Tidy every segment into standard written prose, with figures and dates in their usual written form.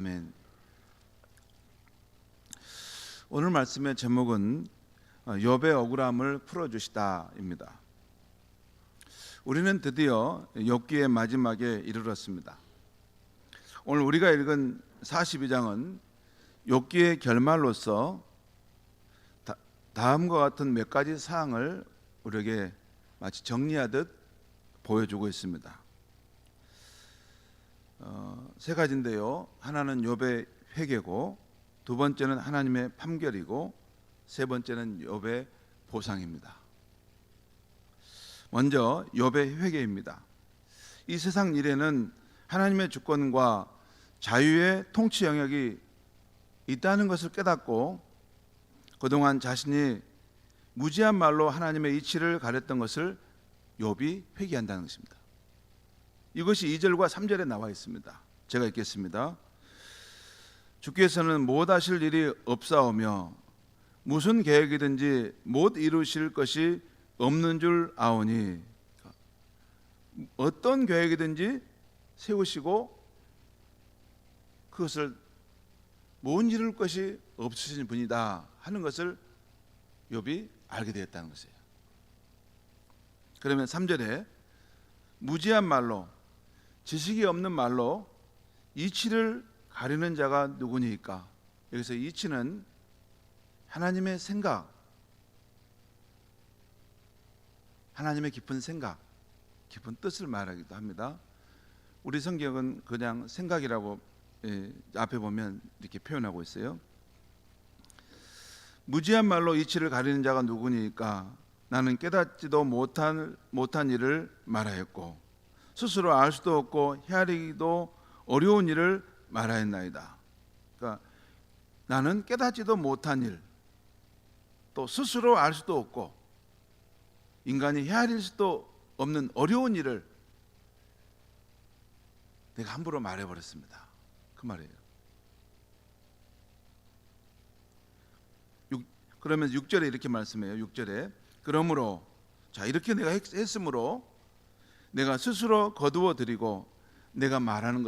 아멘. 오늘 말씀의 제목은 욥의 억울함을 풀어주시다입니다. 우리는 드디어 욥기의 마지막에 이르렀습니다. 오늘 우리가 읽은 42장은 욥기의 결말로서 다음과 같은 몇 가지 사항을 우리에게 마치 정리하듯 보여주고 있습니다. 세 가지인데요. 하나는 욥의 회개고, 두 번째는 하나님의 판결이고, 세 번째는 욥의 보상입니다. 먼저 욥의 회개입니다. 이 세상 일에는 하나님의 주권과 자유의 통치 영역이 있다는 것을 깨닫고 그동안 자신이 무지한 말로 하나님의 이치를 가렸던 것을 욥이 회개한다는 것입니다. 이것이 2절과 3절에 나와 있습니다. 제가 읽겠습니다. 주께서는 못 하실 일이 없사오며 무슨 계획이든지 못 이루실 것이 없는 줄 아오니, 어떤 계획이든지 세우시고 그것을 못 이룰 것이 없으신 분이다 하는 것을 욥이 알게 되었다는 것이에요. 그러면 3절에 무지한 말로, 지식이 없는 말로 이치를 가리는 자가 누구니까? 여기서 이치는 하나님의 생각, 하나님의 깊은 생각, 깊은 뜻을 말하기도 합니다. 우리 성경은 그냥 생각이라고 앞에 보면 이렇게 표현하고 있어요. 무지한 말로 이치를 가리는 자가 누구니까? 나는 깨닫지도 못한 일을 말하였고 스스로 알 수도 없고 헤아리기도 어려운 일을 말하였나이다. 그러니까 나는 깨닫지도 못한 일, 또 스스로 알 수도 없고 인간이 헤아릴 수도 없는 어려운 일을 내가 함부로 말해버렸습니다. 그 말이에요. 그러면 6절에 이렇게 말씀해요. 6절에 그러므로, 자, 이렇게 내가 했으므로 내가 스스로 거두어 드리고 내가 말하는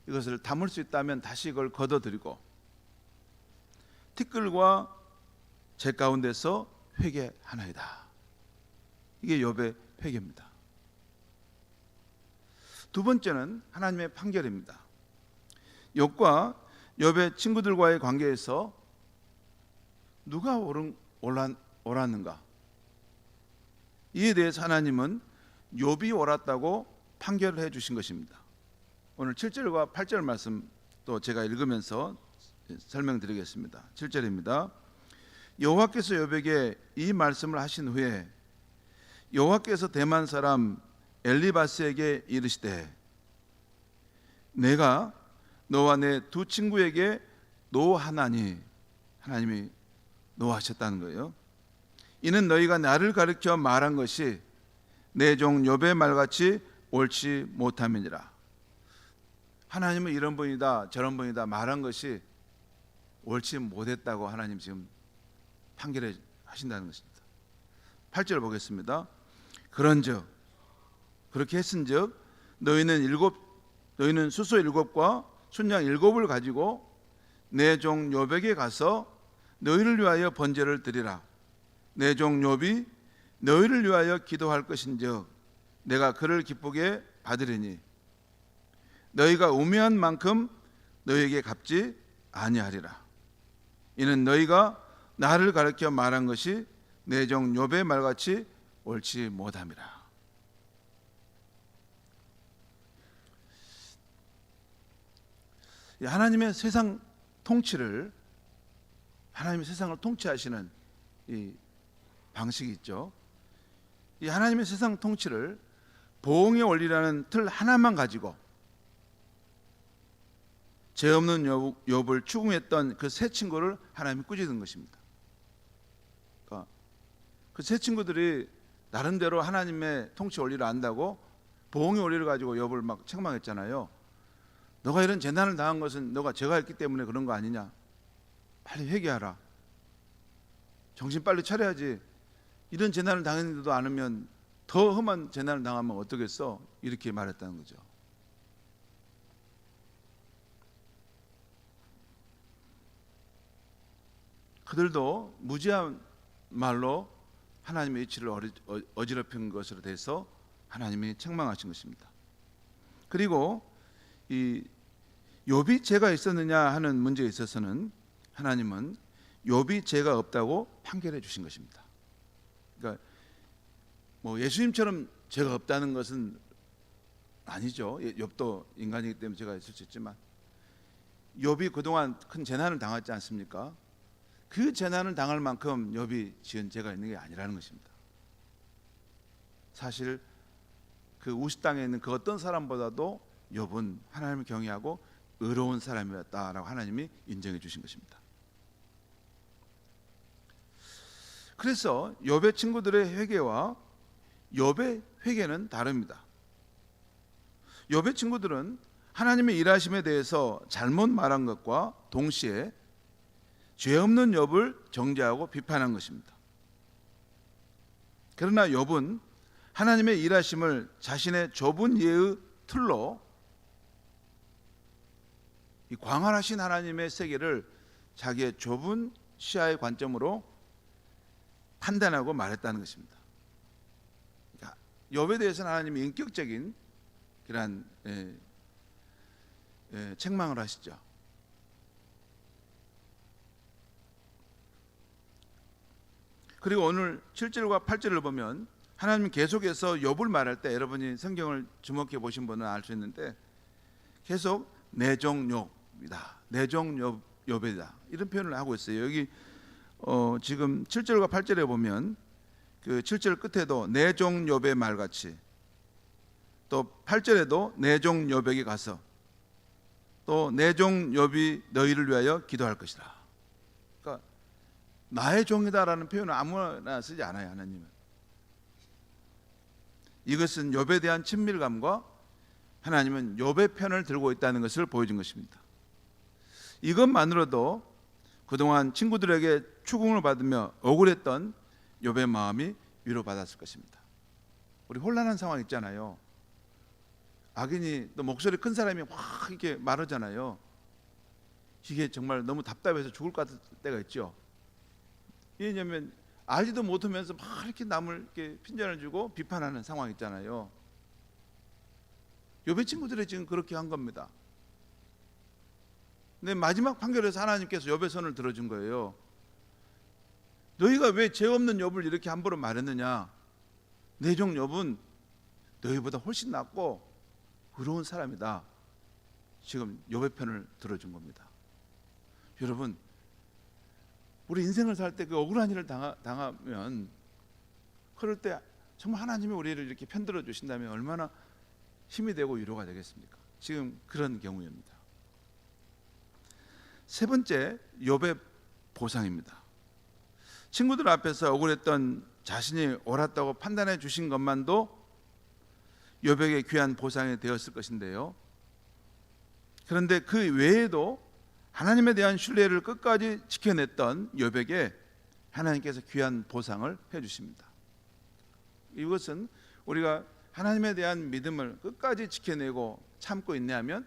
이것을 담을 수 있다면 다시 이걸 거둬 드리고 티끌과 제 가운데서 회개하나이다. 이게 욥의 회개입니다. 두 번째는 하나님의 판결입니다. 욥과 욥의 친구들과의 관계에서 누가 옳았는가? 이에 대해서 하나님은 욥이 옳았다고 판결을 해주신 것입니다. 오늘 7절과 8절 말씀 또 제가 읽으면서 설명드리겠습니다. 7절입니다. 여호와께서 욥에게 이 말씀을 하신 후에 여호와께서 대만 사람 엘리바스에게 이르시되 내가 너와 내 두 친구에게 노하나니, 하나님이 노하셨다는 거예요. 이는 너희가 나를 가르쳐 말한 것이 내 종 욥의 말같이 옳지 못함이니라. 하나님은 이런 분이다 저런 분이다 말한 것이 옳지 못했다고 하나님 지금 판결해 하신다는 것입니다. 8절 보겠습니다. 그런즉 그렇게 했은즉 너희는 수소 7과 순양 7을 가지고 내 종 욥에게 가서 너희를 위하여 번제를 드리라. 내 종 욥이 너희를 위하여 기도할 것인즉 내가 그를 기쁘게 받으리니 너희가 우매한 만큼 너희에게 갚지 아니하리라. 이는 너희가 나를 가르쳐 말한 것이 내 종 욥의 말같이 옳지 못함이라. 하나님의 세상 통치를, 하나님의 세상을 통치하시는 이 방식이 있죠. 이 하나님의 세상 통치를 보응의 원리라는 틀 하나만 가지고 죄 없는 욥을 추궁했던 그 세 친구를 하나님이 꾸짖은 것입니다. 그러니까 그 세 친구들이 나름대로 하나님의 통치 원리를 안다고 보응의 원리를 가지고 욥을 막 책망했잖아요. 너가 이런 재난을 당한 것은 너가 죄가 있기 때문에 그런 거 아니냐? 빨리 회개하라. 정신 빨리 차려야지. 이런 재난을 당했는데도 않으면 더 험한 재난을 당하면 어떻겠어? 이렇게 말했다는 거죠. 그들도 무지한 말로 하나님의 이치를 어지럽힌 것으로 돼서 하나님이 책망하신 것입니다. 그리고 이 욥이 죄가 있었느냐 하는 문제에 있어서는 하나님은 욥이 죄가 없다고 판결해 주신 것입니다. 그러니까 뭐 예수님처럼 죄가 없다는 것은 아니죠. 욥도 인간이기 때문에 죄가 있을 수 있지만 욥이 그동안 큰 재난을 당했지 않습니까? 그 재난을 당할 만큼 욥이 지은 죄가 있는 게 아니라는 것입니다. 사실 그 우스 땅에 있는 그 어떤 사람보다도 욥은 하나님을 경외하고 의로운 사람이었다라고 하나님이 인정해 주신 것입니다. 그래서 욥의 친구들의 회개와 욥의 회개는 다릅니다. 욥의 친구들은 하나님의 일하심에 대해서 잘못 말한 것과 동시에 죄 없는 욥을 정죄하고 비판한 것입니다. 그러나 욥은 하나님의 일하심을 자신의 좁은 이해의 틀로 이 광활하신 하나님의 세계를 자기의 좁은 시야의 관점으로 판단하고 말했다는 것입니다. 그러니까 욥에 대해서는 하나님이 인격적인 그런 책망을 하시죠. 그리고 오늘 7절과 8절을 보면 하나님이 계속해서 욥을 말할 때 여러분이 성경을 주목해 보신 분은 알 수 있는데 계속 내 종 욥이다, 내 종 욥이다 이런 표현을 하고 있어요. 여기 지금 7절과 8절에 보면 그 7절 끝에도 내 종 욥의 말같이, 또 8절에도 내 종 욥에게 가서 또 내 종 욥이 너희를 위하여 기도할 것이다. 그러니까 나의 종이다라는 표현을 아무나 쓰지 않아요. 하나님은 이것은 욥에 대한 친밀감과 하나님은 욥의 편을 들고 있다는 것을 보여준 것입니다. 이것만으로도 그동안 친구들에게 추궁을 받으며 억울했던 욥의 마음이 위로받았을 것입니다. 우리 혼란한 상황 있잖아요. 악인이 또 목소리 큰 사람이 확 이렇게 말하잖아요. 이게 정말 너무 답답해서 죽을 것 같을 때가 있죠. 왜냐하면 알지도 못하면서 막 이렇게 남을 이렇게 핀잔을 주고 비판하는 상황 있잖아요. 욥의 친구들이 지금 그렇게 한 겁니다. 근데 마지막 판결에서 하나님께서 욥의 손을 들어준 거예요. 너희가 왜 죄 없는 욥을 이렇게 함부로 말했느냐? 내 종 욥은 너희보다 훨씬 낫고 의로운 사람이다. 지금 욥의 편을 들어준 겁니다. 여러분, 우리 인생을 살 때 그 억울한 일을 당하면 그럴 때 정말 하나님이 우리를 이렇게 편들어 주신다면 얼마나 힘이 되고 위로가 되겠습니까? 지금 그런 경우입니다. 세 번째, 욥의 보상입니다. 친구들 앞에서 억울했던 자신이 옳았다고 판단해 주신 것만도 욥에게 귀한 보상이 되었을 것인데요. 그런데 그 외에도 하나님에 대한 신뢰를 끝까지 지켜냈던 욥에게 하나님께서 귀한 보상을 해주십니다. 이것은 우리가 하나님에 대한 믿음을 끝까지 지켜내고 참고 있냐면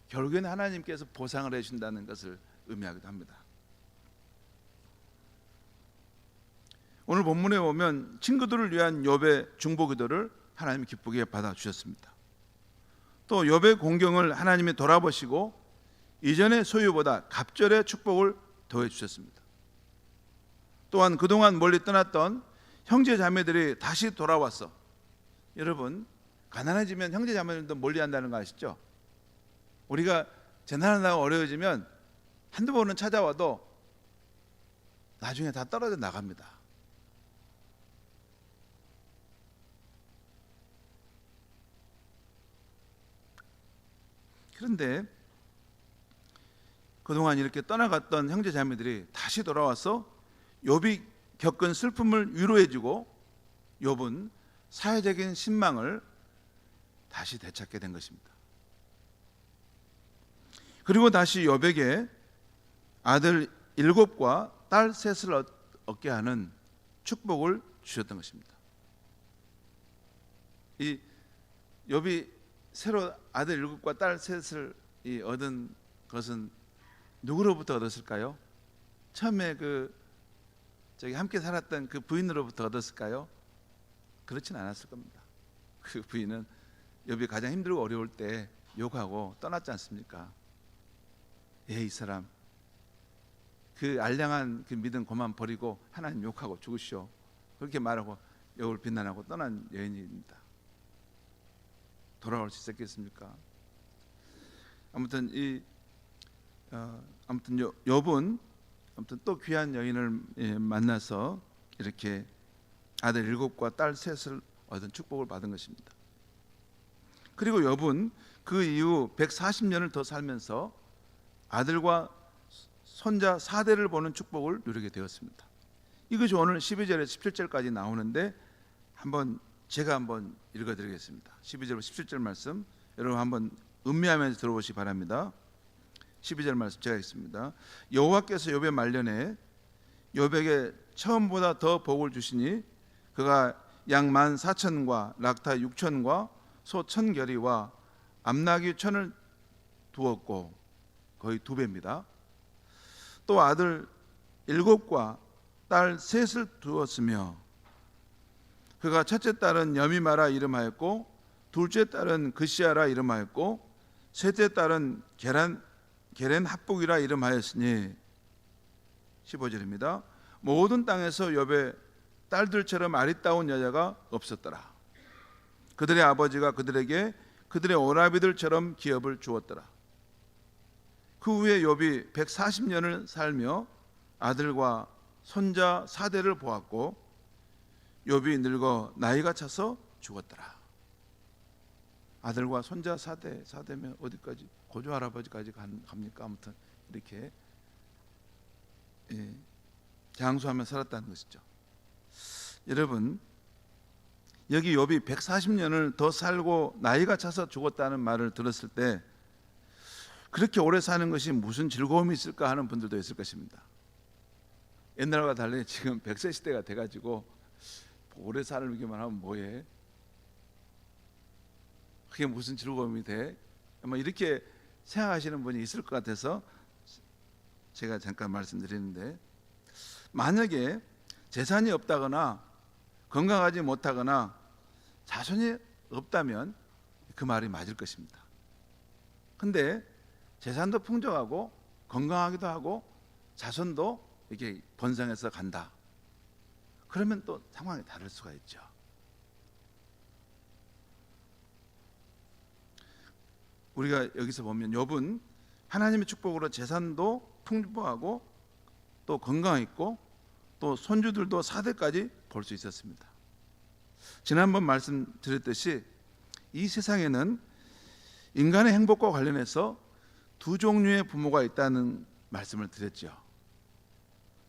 결국에는 하나님께서 보상을 해주신다는 것을 의미하기도 합니다. 오늘 본문에 보면 친구들을 위한 욥의 중보기도를 하나님이 기쁘게 받아주셨습니다. 또 욥의 공경을 하나님이 돌아보시고 이전의 소유보다 갑절의 축복을 더해 주셨습니다. 또한 그동안 멀리 떠났던 형제 자매들이 다시 돌아와서, 여러분 가난해지면 형제 자매들도 멀리 한다는 거 아시죠? 우리가 재난하다가 어려워지면 한두 번은 찾아와도 나중에 다 떨어져 나갑니다. 그런데 그동안 이렇게 떠나갔던 형제 자매들이 다시 돌아와서 욥이 겪은 슬픔을 위로해주고 욥은 사회적인 신망을 다시 되찾게 된 것입니다. 그리고 다시 욥에게 아들 7과 딸 3을 얻게 하는 축복을 주셨던 것입니다. 이 욥이 새로 아들 7과 딸 3을 얻은 것은 누구로부터 얻었을까요? 처음에 그 저기 함께 살았던 그 부인으로부터 얻었을까요? 그렇진 않았을 겁니다. 그 부인은 욥이 가장 힘들고 어려울 때 욕하고 떠났지 않습니까? 이 사람 그 알량한 그 믿음 그만 버리고 하나님 욕하고 죽으시오, 그렇게 말하고 욥을 비난하고 떠난 여인입니다. 돌아올 수 있었겠습니까? 아무튼 욥은 또 귀한 여인을 만나서 이렇게 아들 7과 딸 3을 얻은 축복을 받은 것입니다. 그리고 욥은 그 이후 140년을 더 살면서 아들과 손자 4대를 보는 축복을 누리게 되었습니다. 이것이 오늘 12절에서 17절까지 나오는데 제가 한번 읽어드리겠습니다. 12절부터 17절 말씀 여러분 한번 음미하면서 들어보시기 바랍니다. 12절 말씀 제가 읽습니다. 여호와께서 욥의 말년에 욥에게 처음보다 더 복을 주시니 그가 양 14,000과 락타 6,000과 소 1,000결이와 암나귀 1,000을 두었고, 거의 2배입니다. 또 아들 7과 딸 3을 두었으며 그가 첫째 딸은 여미마라 이름하였고 둘째 딸은 그시아라 이름하였고 셋째 딸은 게렌 합북이라 이름하였으니 15절입니다. 모든 땅에서 욥의 딸들처럼 아리따운 여자가 없었더라. 그들의 아버지가 그들에게 그들의 오라비들처럼 기업을 주었더라. 그 후에 욥이 140년을 살며 아들과 손자 4대를 보았고 욥이 늙어 나이가 차서 죽었더라. 아들과 손자 4대면 어디까지? 고조 할아버지까지 갑니까? 아무튼 이렇게 장수하며 살았다는 것이죠. 여러분, 여기 욥이 140년을 더 살고 나이가 차서 죽었다는 말을 들었을 때 그렇게 오래 사는 것이 무슨 즐거움이 있을까 하는 분들도 있을 것입니다. 옛날과 달리 지금 100세 시대가 돼가지고 오래 살기만 하면 뭐해? 그게 무슨 즐거움이 돼? 아마 이렇게 생각하시는 분이 있을 것 같아서 제가 잠깐 말씀드리는데, 만약에 재산이 없다거나 건강하지 못하거나 자손이 없다면 그 말이 맞을 것입니다. 근데 재산도 풍족하고 건강하기도 하고 자손도 이렇게 번성해서 간다. 그러면 또 상황이 다를 수가 있죠. 우리가 여기서 보면 욥은 하나님의 축복으로 재산도 풍부하고 또 건강했고 또 손주들도 4대까지 볼 수 있었습니다. 지난번 말씀드렸듯이 이 세상에는 인간의 행복과 관련해서 두 종류의 부모가 있다는 말씀을 드렸죠.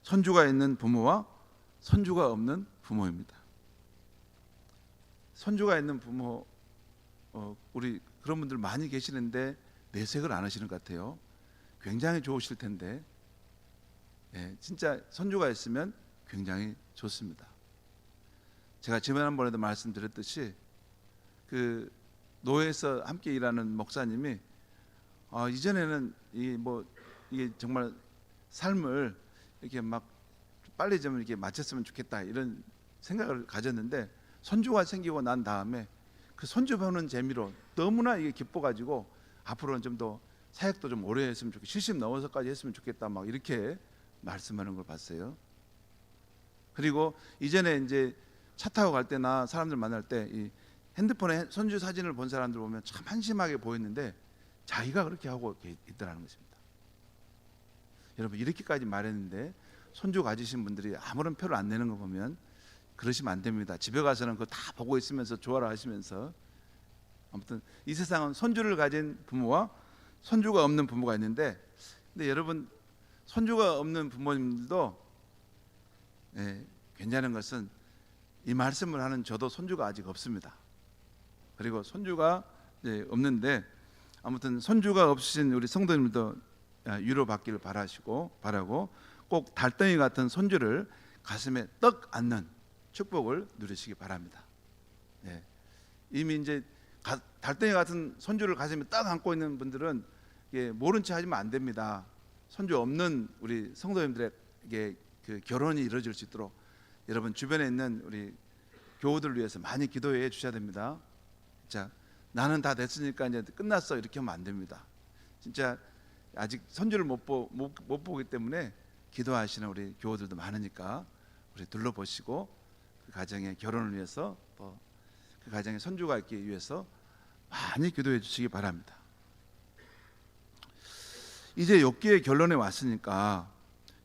손주가 있는 부모와 손주가 없는 부모입니다. 손주가 있는 부모, 우리 그런 분들 많이 계시는데 내색을 안 하시는 것 같아요. 굉장히 좋으실 텐데, 진짜 손주가 있으면 굉장히 좋습니다. 제가 지난번에도 말씀드렸듯이 그 노예에서 함께 일하는 목사님이 이전에는 이게 정말 삶을 이렇게 막 빨리 좀 이렇게 마쳤으면 좋겠다 이런 생각을 가졌는데, 손주가 생기고 난 다음에 그 손주 보는 재미로 너무나 이게 기뻐가지고 앞으로는 좀 더 사역도 좀 오래 했으면 좋겠다, 70 넘어서까지 했으면 좋겠다, 막 이렇게 말씀하는 걸 봤어요. 그리고 이전에 이제 차 타고 갈 때나 사람들 만날 때 이 핸드폰에 손주 사진을 본 사람들 보면 참 한심하게 보였는데 자기가 그렇게 하고 있더라는 것입니다. 여러분, 이렇게까지 말했는데 손주 가지신 분들이 아무런 표를 안 내는 거 보면 그러시면 안 됩니다. 집에 가서는 그거 다 보고 있으면서 좋아라 하시면서. 아무튼 이 세상은 손주를 가진 부모와 손주가 없는 부모가 있는데, 근데 여러분, 손주가 없는 부모님들도 괜찮은 것은 이 말씀을 하는 저도 손주가 아직 없습니다. 그리고 손주가 없는데, 아무튼 손주가 없으신 우리 성도님들도 위로받기를 바라고 꼭 달덩이 같은 손주를 가슴에 떡 안는 축복을 누리시기 바랍니다. 이미 이제 달덩이 같은 손주를 가슴에 떡 안고 있는 분들은 모른 체 하시면 안 됩니다. 손주 없는 우리 성도님들에게 그 결혼이 이루어질 수 있도록 여러분 주변에 있는 우리 교우들을 위해서 많이 기도해 주셔야 됩니다. 자, 나는 다 됐으니까 이제 끝났어 이렇게 하면 안 됩니다. 진짜 아직 선주를 못 보기 때문에 기도하시는 우리 교우들도 많으니까 우리 둘러보시고 그 가정의 결혼을 위해서 또 그 가정의 선주가 있기 위해서 많이 기도해 주시기 바랍니다. 이제 욥기의 결론에 왔으니까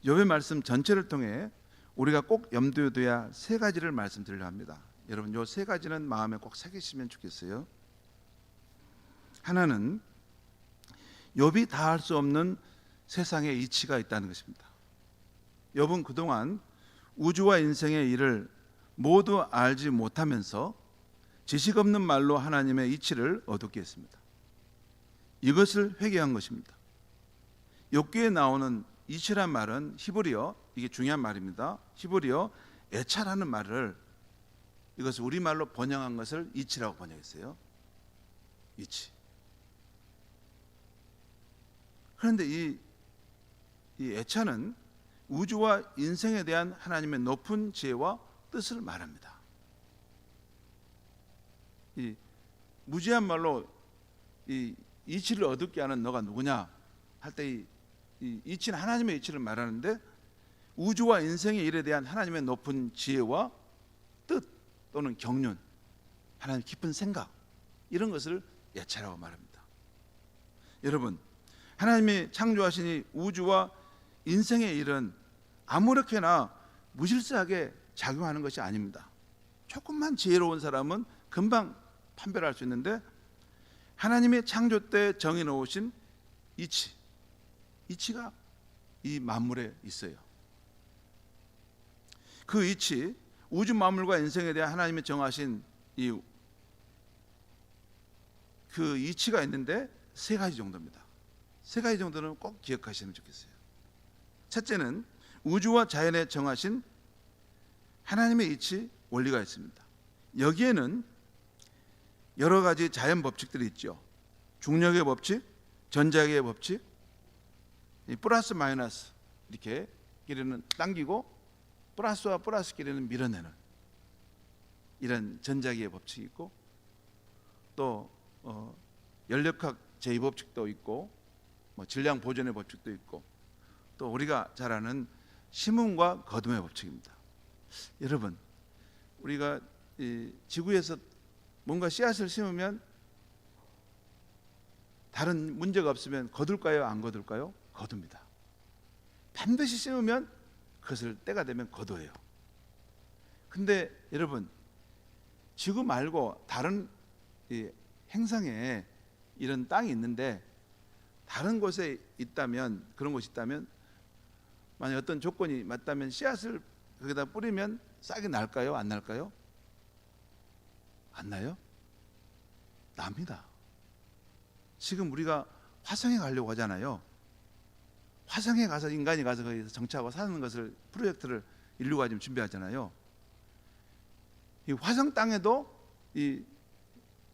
욥의 말씀 전체를 통해 우리가 꼭 염두에 둬야 세 가지를 말씀드리려 합니다. 여러분 요 세 가지는 마음에 꼭 새기시면 좋겠어요. 하나는 욥이 다 할 수 없는 세상의 이치가 있다는 것입니다. 욥은 그동안 우주와 인생의 일을 모두 알지 못하면서 지식 없는 말로 하나님의 이치를 어둡게 했습니다. 이것을 회개한 것입니다. 욥기에 나오는 이치란 말은 히브리어, 이게 중요한 말입니다. 히브리어 애차라는 말을 이것을 우리말로 번역한 것을 이치라고 번역했어요. 이치. 그런데 이 애차는 우주와 인생에 대한 하나님의 높은 지혜와 뜻을 말합니다. 이 무지한 말로 이 이치를 어둡게 하는 너가 누구냐 할 때 이 이치는 하나님의 이치를 말하는데 우주와 인생의 일에 대한 하나님의 높은 지혜와 뜻 또는 경륜, 하나님 깊은 생각 이런 것을 예차라고 말합니다. 여러분, 하나님이 창조하신 이 우주와 인생의 일은 아무렇게나 무질서하게 작용하는 것이 아닙니다. 조금만 지혜로운 사람은 금방 판별할 수 있는데 하나님의 창조 때 정해 놓으신 이치가 이 만물에 있어요. 그 이치, 우주 만물과 인생에 대한 하나님이 정하신 그 이치가 있는데 세 가지 정도입니다. 세 가지 정도는 꼭 기억하시면 좋겠어요. 첫째는 우주와 자연에 정하신 하나님의 이치, 원리가 있습니다. 여기에는 여러 가지 자연 법칙들이 있죠. 중력의 법칙, 전자기의 법칙, 플러스 마이너스 이렇게 길이는 당기고 플러스와 플러스 길이는 밀어내는 이런 전자기의 법칙이 있고 또 연력학 제2법칙도 있고 질량 보존의 법칙도 있고 또 우리가 잘 아는 심음과 거둠의 법칙입니다. 여러분, 우리가 이 지구에서 뭔가 씨앗을 심으면 다른 문제가 없으면 거둘까요? 안 거둘까요? 거둡니다. 반드시 심으면 그것을 때가 되면 거둬요. 근데 여러분, 지구 말고 다른 이 행성에 이런 땅이 있는데 다른 곳에 있다면, 그런 곳이 있다면 만약 어떤 조건이 맞다면 씨앗을 거기다 뿌리면 싹이 날까요? 안 날까요? 안 나요? 납니다. 지금 우리가 화성에 가려고 하잖아요. 화성에 가서 인간이 가서 거기서 정착하고 사는 것을 프로젝트를 인류가 지금 준비하잖아요. 이 화성 땅에도 이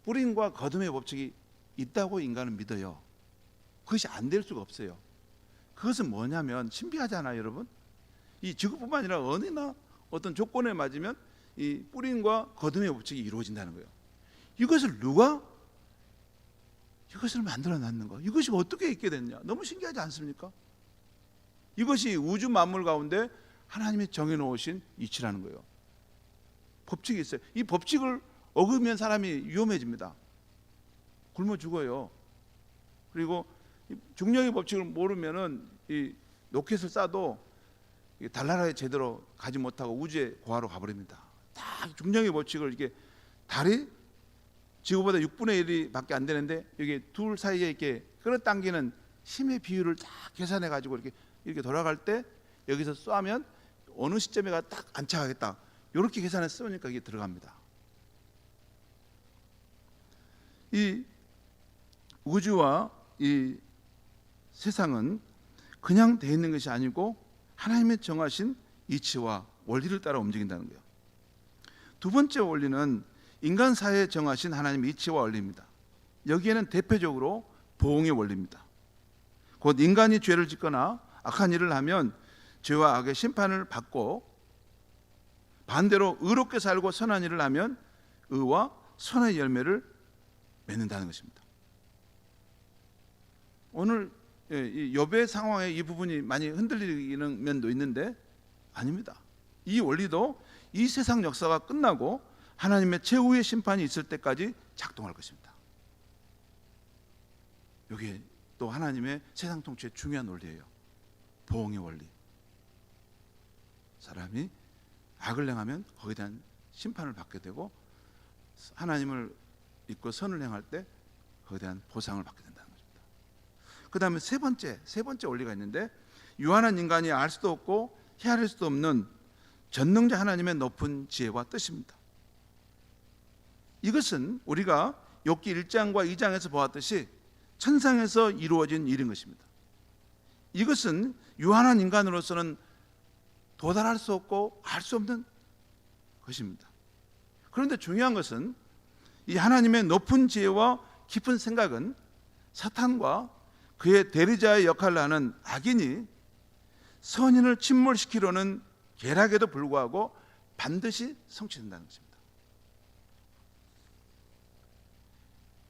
뿌림과 거둠의 법칙이 있다고 인간은 믿어요. 그것이 안 될 수가 없어요. 그것은 뭐냐면 신비하잖아요, 여러분. 이 지구뿐만 아니라 어디나 어떤 조건에 맞으면 이 뿌림과 거둠의 법칙이 이루어진다는 거예요. 이것을 누가 이것을 만들어 놨는 거, 이것이 어떻게 있게 됐냐? 너무 신기하지 않습니까? 이것이 우주 만물 가운데 하나님이 정해 놓으신 이치라는 거예요. 법칙이 있어요. 이 법칙을 어기면 사람이 위험해집니다. 굶어 죽어요. 그리고 중력의 법칙을 모르면은 이 로켓을 쏴도 달나라에 제대로 가지 못하고 우주에 고하로 가버립니다. 딱 중력의 법칙을 이렇게 달이 지구보다 6분의 1이 밖에 안 되는데 여기 둘 사이에 이렇게 끌어당기는 힘의 비율을 딱 계산해 가지고 이렇게 돌아갈 때 여기서 쏘면 어느 시점에 딱 안착하겠다. 이렇게 계산해서 쏘니까 이게 들어갑니다. 이 우주와 이 세상은 그냥 돼 있는 것이 아니고 하나님의 정하신 이치와 원리를 따라 움직인다는 거예요. 두 번째 원리는 인간 사회에 정하신 하나님의 이치와 원리입니다. 여기에는 대표적으로 보응의 원리입니다. 곧 인간이 죄를 짓거나 악한 일을 하면 죄와 악의 심판을 받고 반대로 의롭게 살고 선한 일을 하면 의와 선의 열매를 맺는다는 것입니다. 오늘 이 욥의 상황에 이 부분이 많이 흔들리는 면도 있는데 아닙니다. 이 원리도 이 세상 역사가 끝나고 하나님의 최후의 심판이 있을 때까지 작동할 것입니다. 이게 또 하나님의 세상 통치의 중요한 원리예요. 보응의 원리. 사람이 악을 행하면 거기에 대한 심판을 받게 되고 하나님을 믿고 선을 행할 때 거기에 대한 보상을 받게 된다는 것입니다. 그 다음에 세 번째 원리가 있는데 유한한 인간이 알 수도 없고 헤아릴 수도 없는 전능자 하나님의 높은 지혜와 뜻입니다. 이것은 우리가 욥기 1장과 2장에서 보았듯이 천상에서 이루어진 일인 것입니다. 이것은 유한한 인간으로서는 도달할 수 없고 알 수 없는 것입니다. 그런데 중요한 것은 이 하나님의 높은 지혜와 깊은 생각은 사탄과 그의 대리자의 역할을 하는 악인이 선인을 침몰시키려는 계략에도 불구하고 반드시 성취된다는 것입니다.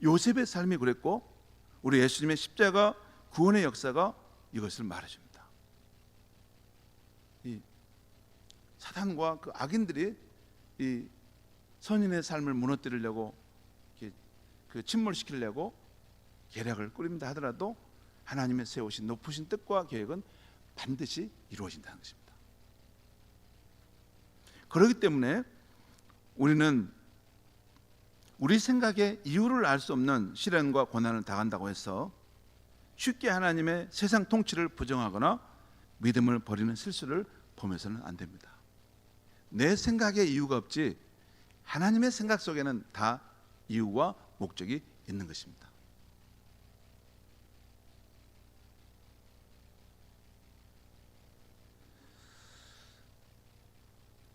요셉의 삶이 그랬고 우리 예수님의 십자가 구원의 역사가 이것을 말해줍니다. 이 사탄과 그 악인들이 이 선인의 삶을 무너뜨리려고 그 침몰시키려고 계략을 꾸립니다 하더라도 하나님의 세우신 높으신 뜻과 계획은 반드시 이루어진다는 것입니다. 그렇기 때문에 우리는 우리 생각의 이유를 알 수 없는 시련과 고난을 당한다고 해서 쉽게 하나님의 세상 통치를 부정하거나 믿음을 버리는 실수를 범해서는 안 됩니다. 내 생각에 이유가 없지 하나님의 생각 속에는 다 이유와 목적이 있는 것입니다.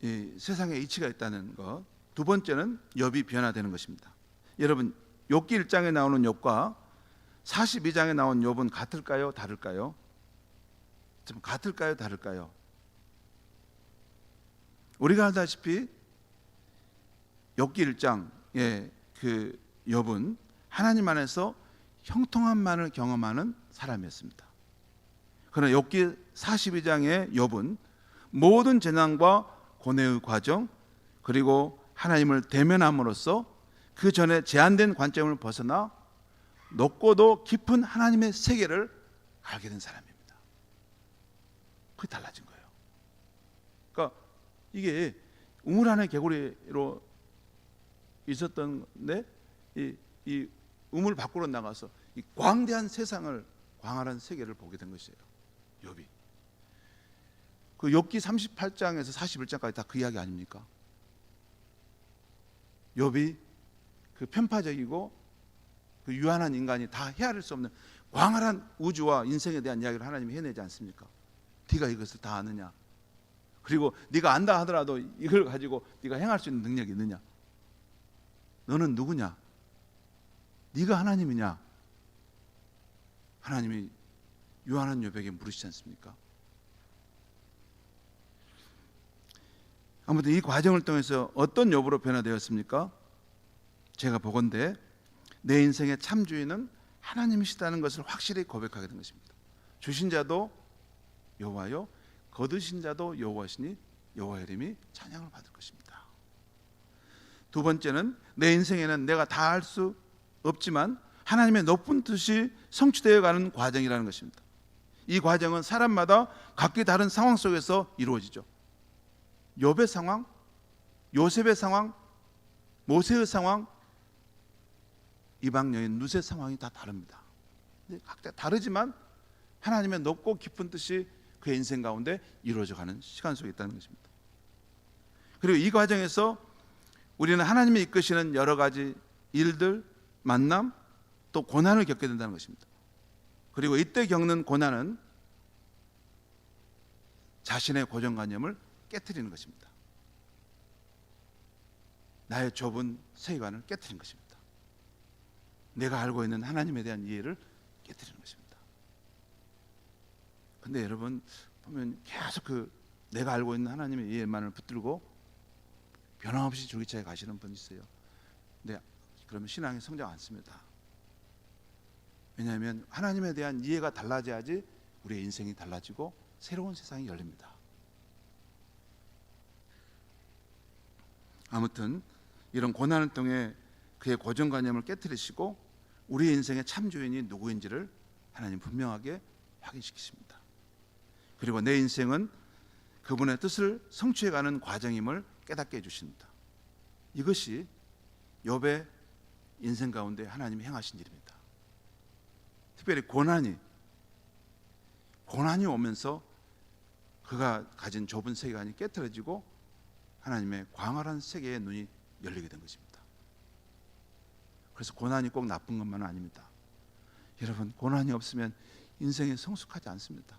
이 세상에 이치가 있다는 것. 두 번째는 욥이 변화되는 것입니다. 여러분 욥기 1장에 나오는 욥과 42장에 나온 욥은 같을까요? 다를까요? 좀 같을까요? 다를까요? 우리가 알다시피 욥기 1장의 그 욥은 하나님 안에서 형통함만을 경험하는 사람이었습니다. 그러나 욥기 42장의 욥은 모든 재난과 고뇌의 과정 그리고 하나님을 대면함으로써 그 전에 제한된 관점을 벗어나 높고도 깊은 하나님의 세계를 알게 된 사람입니다. 그게 달라진 거예요. 그러니까 이게 우물 안에 개구리로 있었던데 이 우물 밖으로 나가서 이 광대한 세상을 광활한 세계를 보게 된 것이에요. 욥이. 그 욥기 38장에서 41장까지 다 그 이야기 아닙니까? 욥이 그 편파적이고 그 유한한 인간이 다 헤아릴 수 없는 광활한 우주와 인생에 대한 이야기를 하나님이 해내지 않습니까? 네가 이것을 다 아느냐? 그리고 네가 안다 하더라도 이걸 가지고 네가 행할 수 있는 능력이 있느냐? 너는 누구냐? 네가 하나님이냐? 하나님이 유한한 욥에게 물으시지 않습니까? 아무튼 이 과정을 통해서 어떤 욥으로 변화되었습니까? 제가 보건대 내 인생의 참 주인은 하나님이시다는 것을 확실히 고백하게 된 것입니다. 주신 자도 여호와요 거두신 자도 여호와시니 여호와의 이름이 찬양을 받을 것입니다. 두 번째는 내 인생에는 내가 다 할 수 없지만 하나님의 높은 뜻이 성취되어 가는 과정이라는 것입니다. 이 과정은 사람마다 각기 다른 상황 속에서 이루어지죠. 욥의 상황, 요셉의 상황, 모세의 상황, 이방 여인 룻의 상황이 다 다릅니다. 각자 다르지만 하나님의 높고 깊은 뜻이 그의 인생 가운데 이루어져 가는 시간 속에 있다는 것입니다. 그리고 이 과정에서 우리는 하나님이 이끄시는 여러 가지 일들, 만남, 또 고난을 겪게 된다는 것입니다. 그리고 이때 겪는 고난은 자신의 고정관념을 깨트리는 것입니다. 나의 좁은 세계관을 깨트리는 것입니다. 내가 알고 있는 하나님에 대한 이해를 깨트리는 것입니다. 근데 여러분 보면 계속 그 내가 알고 있는 하나님의 이해만을 붙들고 변함없이 줄기차게 가시는 분이 있어요. 근데 그러면 신앙이 성장 않습니다. 왜냐하면 하나님에 대한 이해가 달라져야지 우리의 인생이 달라지고 새로운 세상이 열립니다. 아무튼 이런 고난을 통해 그의 고정관념을 깨뜨리시고 우리의 인생의 참 주인이 누구인지를 하나님 분명하게 확인시키십니다. 그리고 내 인생은 그분의 뜻을 성취해가는 과정임을 깨닫게 해주십니다. 이것이 욥의 인생 가운데 하나님이 행하신 일입니다. 특별히 고난이 오면서 그가 가진 좁은 세계관이 깨트려지고 하나님의 광활한 세계의 눈이 열리게 된 것입니다. 그래서 고난이 꼭 나쁜 것만은 아닙니다. 여러분, 고난이 없으면 인생이 성숙하지 않습니다.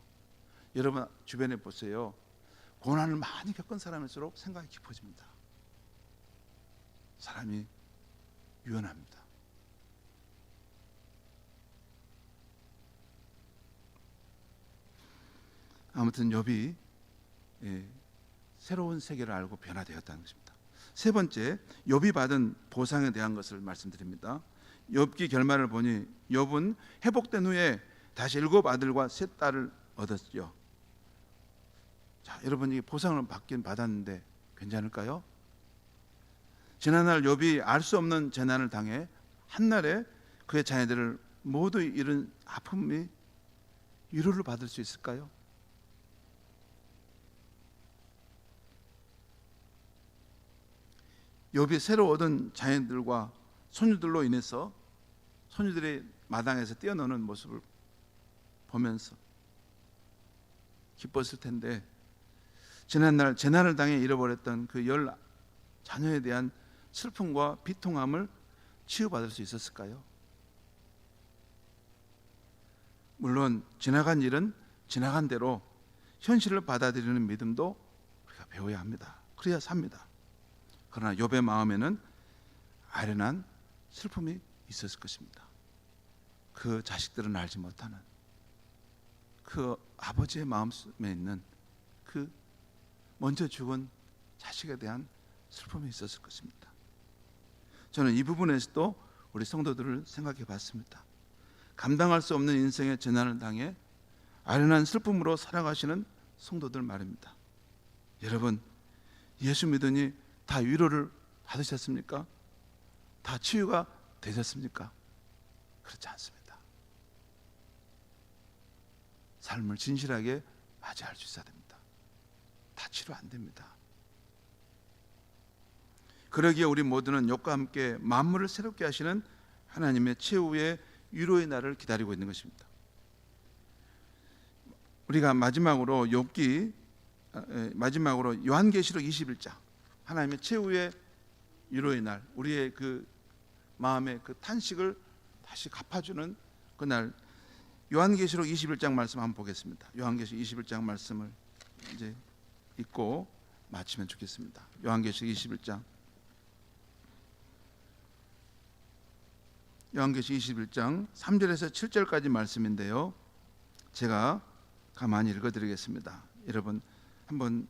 여러분 주변에 보세요. 고난을 많이 겪은 사람일수록 생각이 깊어집니다. 사람이 유연합니다. 아무튼 욥이 새로운 세계를 알고 변화되었다는 것입니다. 세 번째, 욥이 받은 보상에 대한 것을 말씀드립니다. 욥기 결말을 보니 욥은 회복된 후에 다시 7 아들과 3 딸을 얻었죠. 자, 여러분, 이 보상을 받긴 받았는데 괜찮을까요? 지난날 욥이 알 수 없는 재난을 당해 한날에 그의 자녀들을 모두 잃은 아픔이 위로를 받을 수 있을까요? 욥이 새로 얻은 자녀들과 손주들로 인해서 손주들이 마당에서 뛰어노는 모습을 보면서 기뻤을 텐데 지난날 재난을 당해 잃어버렸던 그 10 자녀에 대한 슬픔과 비통함을 치유받을 수 있었을까요? 물론 지나간 일은 지나간 대로 현실을 받아들이는 믿음도 우리가 배워야 합니다. 그래야 삽니다. 그러나 욥의 마음에는 아련한 슬픔이 있었을 것입니다. 그 자식들은 알지 못하는 그 아버지의 마음속에 있는 그 먼저 죽은 자식에 대한 슬픔이 있었을 것입니다. 저는 이 부분에서도 우리 성도들을 생각해 봤습니다. 감당할 수 없는 인생의 재난을 당해 아련한 슬픔으로 살아가시는 성도들 말입니다. 여러분, 예수 믿으니 다 위로를 받으셨습니까? 다 치유가 되셨습니까? 그렇지 않습니다. 삶을 진실하게 맞이할 수 있어야 됩니다. 다 치료 안 됩니다. 그러기에 우리 모두는 욥과 함께 만물을 새롭게 하시는 하나님의 최후의 위로의 날을 기다리고 있는 것입니다. 우리가 마지막으로 요한계시록 21장, 하나님의 최후의 위로의 날, 우리의 그 마음의 그 탄식을 다시 갚아주는 그날, 요한계시록 21장 말씀 한번 보겠습니다. 요한계시록 21장 말씀을 이제 읽고 마치면 좋겠습니다. 요한계시록 21장, 요한계시록 21장 3절에서 7절까지 말씀인데요, 제가 가만히 읽어드리겠습니다. 여러분 한번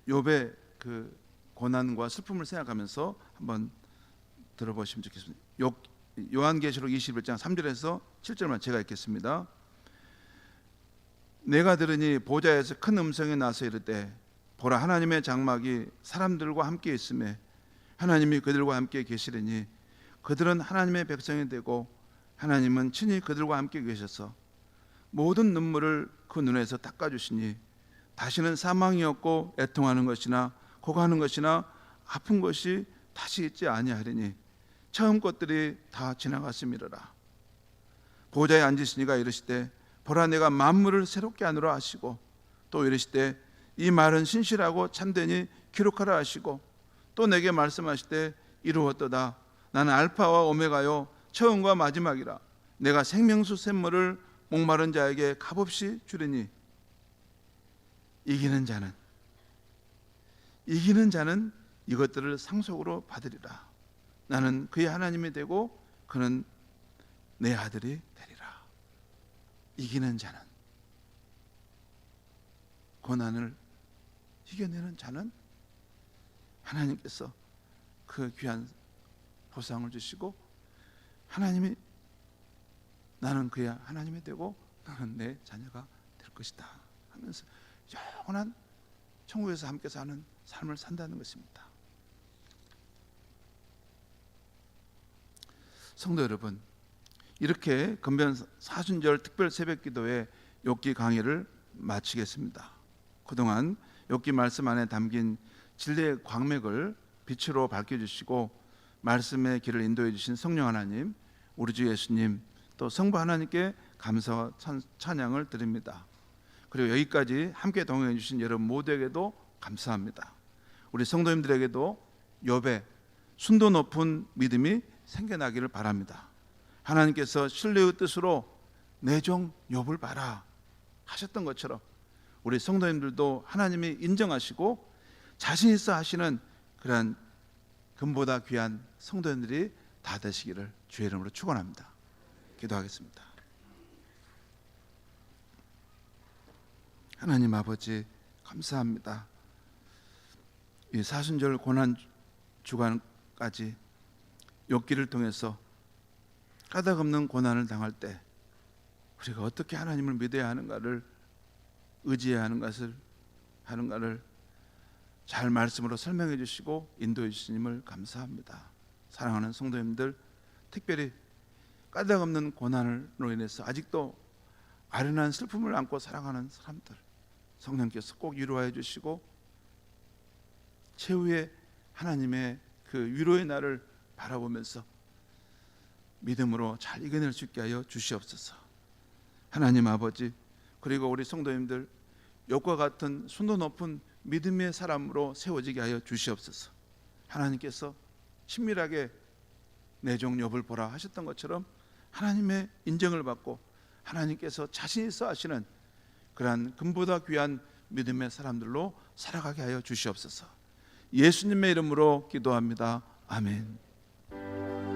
욥의 그 고난과 슬픔을 생각하면서 한번 들어보시면 좋겠습니다. 요한계시록 21장 3절에서 7절만 제가 읽겠습니다. 내가 들으니 보좌에서 큰 음성이 나서 이르되 보라, 하나님의 장막이 사람들과 함께 있음에 하나님이 그들과 함께 계시리니 그들은 하나님의 백성이 되고 하나님은 친히 그들과 함께 계셔서 모든 눈물을 그 눈에서 닦아주시니 다시는 사망이 없고 애통하는 것이나 고가는 것이나 아픈 것이 다시 있지 아니하리니 처음 것들이 다 지나갔음이로라. 보좌에 앉으시니가 이르시되 보라, 내가 만물을 새롭게 하노라 하시고 또 이르시되 이 말은 신실하고 참되니 기록하라 하시고 또 내게 말씀하시되 이루었도다. 나는 알파와 오메가요 처음과 마지막이라. 내가 생명수 샘물을 목마른 자에게 값없이 주리니 이기는 자는 이것들을 상속으로 받으리라. 나는 그의 하나님이 되고 그는 내 아들이 되리라. 이기는 자는 고난을 이겨내는 자는 하나님께서 그 귀한 보상을 주시고, 하나님이 나는 그야 하나님이 되고 너는 내 자녀가 될 것이다 하면서 영원한 천국에서 함께 사는 삶을 산다는 것입니다. 성도 여러분, 이렇게 건변 사순절 특별 새벽 기도의 욥기 강의를 마치겠습니다. 그동안 욥기 말씀 안에 담긴 진리의 광맥을 빛으로 밝혀주시고 말씀의 길을 인도해 주신 성령 하나님, 우리 주 예수님, 또 성부 하나님께 감사와 찬양을 드립니다. 그리고 여기까지 함께 동행해 주신 여러분 모두에게도 감사합니다. 우리 성도님들에게도 욥의 순도 높은 믿음이 생겨나기를 바랍니다. 하나님께서 신뢰의 뜻으로 내 종 욥을 봐라 하셨던 것처럼 우리 성도님들도 하나님이 인정하시고 자신 있어 하시는 그러한 금보다 귀한 성도님들이 다 되시기를 주의 이름으로 축원합니다. 기도하겠습니다. 하나님 아버지, 감사합니다. 이 사순절 고난 주간까지 욥기를 통해서 까닭없는 고난을 당할 때 우리가 어떻게 하나님을 믿어야 하는가를, 의지해야 하는가를 잘 말씀으로 설명해 주시고 인도해 주시님을 감사합니다. 사랑하는 성도님들, 특별히 까닭없는 고난으로 인해서 아직도 아련한 슬픔을 안고 살아가는 사람들, 성령께서 꼭 위로해 주시고 최후의 하나님의 그 위로의 날을 바라보면서 믿음으로 잘 이겨낼 수 있게 하여 주시옵소서. 하나님 아버지, 그리고 우리 성도님들 욥과 같은 순도 높은 믿음의 사람으로 세워지게 하여 주시옵소서. 하나님께서 친밀하게 내 종 욥을 보라 하셨던 것처럼 하나님의 인정을 받고 하나님께서 자신 있어 하시는 그러한 금보다 귀한 믿음의 사람들로 살아가게 하여 주시옵소서. 예수님의 이름으로 기도합니다. 아멘.